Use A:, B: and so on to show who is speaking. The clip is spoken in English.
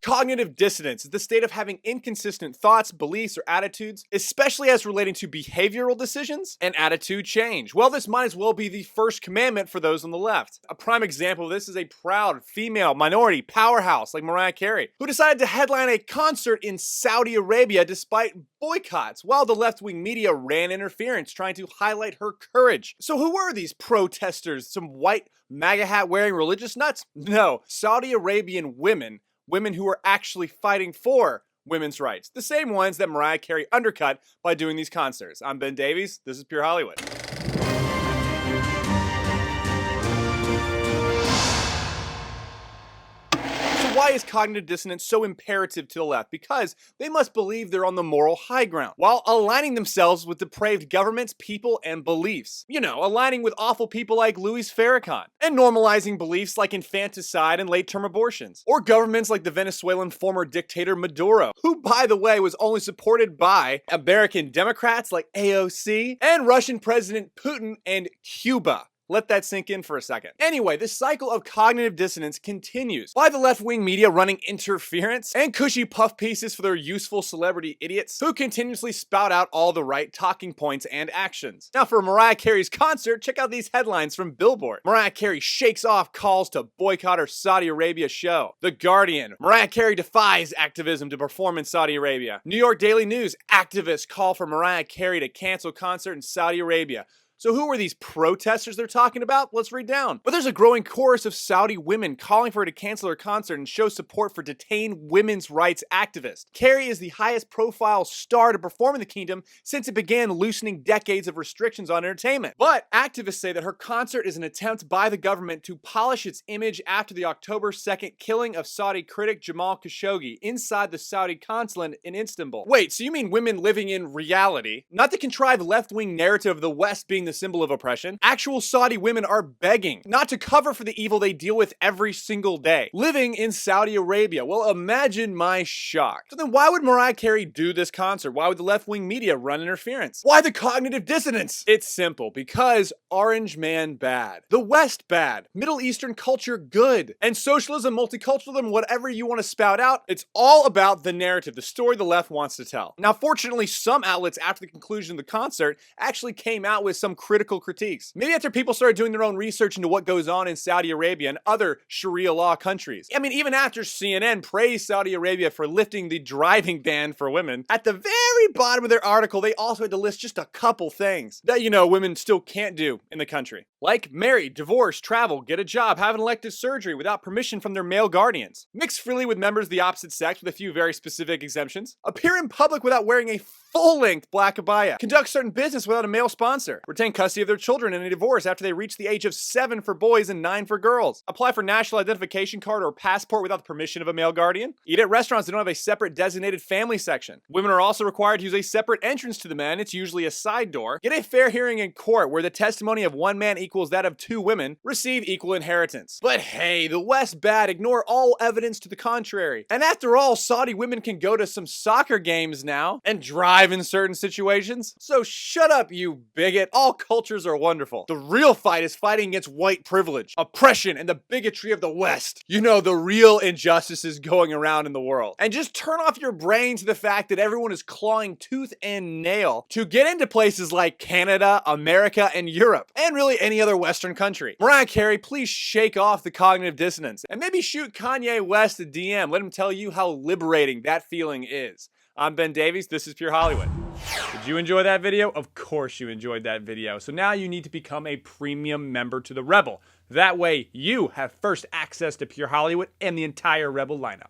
A: Cognitive dissonance is the state of having inconsistent thoughts, beliefs, or attitudes, especially as relating to behavioral decisions and attitude change. Well, this might as well be the first commandment for those on the left. A prime example of this is a proud female minority powerhouse like Mariah Carey, who decided to headline a concert in Saudi Arabia despite boycotts, while the left-wing media ran interference trying to highlight her courage. So who were these protesters? Some white MAGA hat wearing religious nuts? No, Saudi Arabian women who were actually fighting for women's rights. The same ones that Mariah Carey undercut by doing these concerts. I'm Ben Davies, this is Pure Hollywood. Why is cognitive dissonance so imperative to the left? Because they must believe they're on the moral high ground, while aligning themselves with depraved governments, people, and beliefs. You know, aligning with awful people like Louis Farrakhan, and normalizing beliefs like infanticide and late-term abortions. Or governments like the Venezuelan former dictator Maduro, who, by the way, was only supported by American Democrats like AOC, and Russian President Putin and Cuba. Let that sink in for a second. Anyway, this cycle of cognitive dissonance continues by the left-wing media running interference and cushy puff pieces for their useful celebrity idiots who continuously spout out all the right talking points and actions. Now for Mariah Carey's concert, check out these headlines from Billboard. Mariah Carey shakes off calls to boycott her Saudi Arabia show. The Guardian, Mariah Carey defies activism to perform in Saudi Arabia. New York Daily News, activists call for Mariah Carey to cancel concert in Saudi Arabia. So who are these protesters they're talking about? Let's read down. But there's a growing chorus of Saudi women calling for her to cancel her concert and show support for detained women's rights activists. Carey is the highest profile star to perform in the kingdom since it began loosening decades of restrictions on entertainment. But activists say that her concert is an attempt by the government to polish its image after the October 2nd killing of Saudi critic Jamal Khashoggi inside the Saudi consulate in Istanbul. Wait, so you mean women living in reality? Not the contrived left-wing narrative of the West being the symbol of oppression. Actual Saudi women are begging not to cover for the evil they deal with every single day, living in Saudi Arabia. Well, imagine my shock. So then why would Mariah Carey do this concert? Why would the left-wing media run interference? Why the cognitive dissonance? It's simple, because Orange Man bad, the West bad, Middle Eastern culture good, and socialism, multiculturalism, whatever you want to spout out, it's all about the narrative, the story the left wants to tell. Now, fortunately, some outlets after the conclusion of the concert actually came out with some critical critiques. Maybe after people started doing their own research into what goes on in Saudi Arabia and other Sharia law countries. I mean, even after CNN praised Saudi Arabia for lifting the driving ban for women, at the very bottom of their article, they also had to list just a couple things that, you know, women still can't do in the country. Like marry, divorce, travel, get a job, have an elective surgery without permission from their male guardians, mix freely with members of the opposite sex with a few very specific exemptions, appear in public without wearing a full-length black abaya, conduct certain business without a male sponsor, retain custody of their children in a divorce after they reach the age of 7 for boys and 9 for girls, apply for national identification card or passport without the permission of a male guardian, eat at restaurants that don't have a separate designated family section. Women are also required to use a separate entrance to the men, it's usually a side door, get a fair hearing in court where the testimony of one man equals that of 2 women, receive equal inheritance. But hey, the West bad, ignore all evidence to the contrary. And after all, Saudi women can go to some soccer games now and drive in certain situations. So shut up, you bigot. All cultures are wonderful. The real fight is fighting against white privilege, oppression, and the bigotry of the West. You know, the real injustices going around in the world. And just turn off your brain to the fact that everyone is clawing tooth and nail to get into places like Canada, America, and Europe, and really any other Western country. Mariah Carey, please shake off the cognitive dissonance and maybe shoot Kanye West a DM. Let him tell you how liberating that feeling is. I'm Ben Davies, this is Pure Hollywood. Did you enjoy that video? Of course you enjoyed that video. So now you need to become a premium member to the Rebel. That way you have first access to Pure Hollywood and the entire Rebel lineup.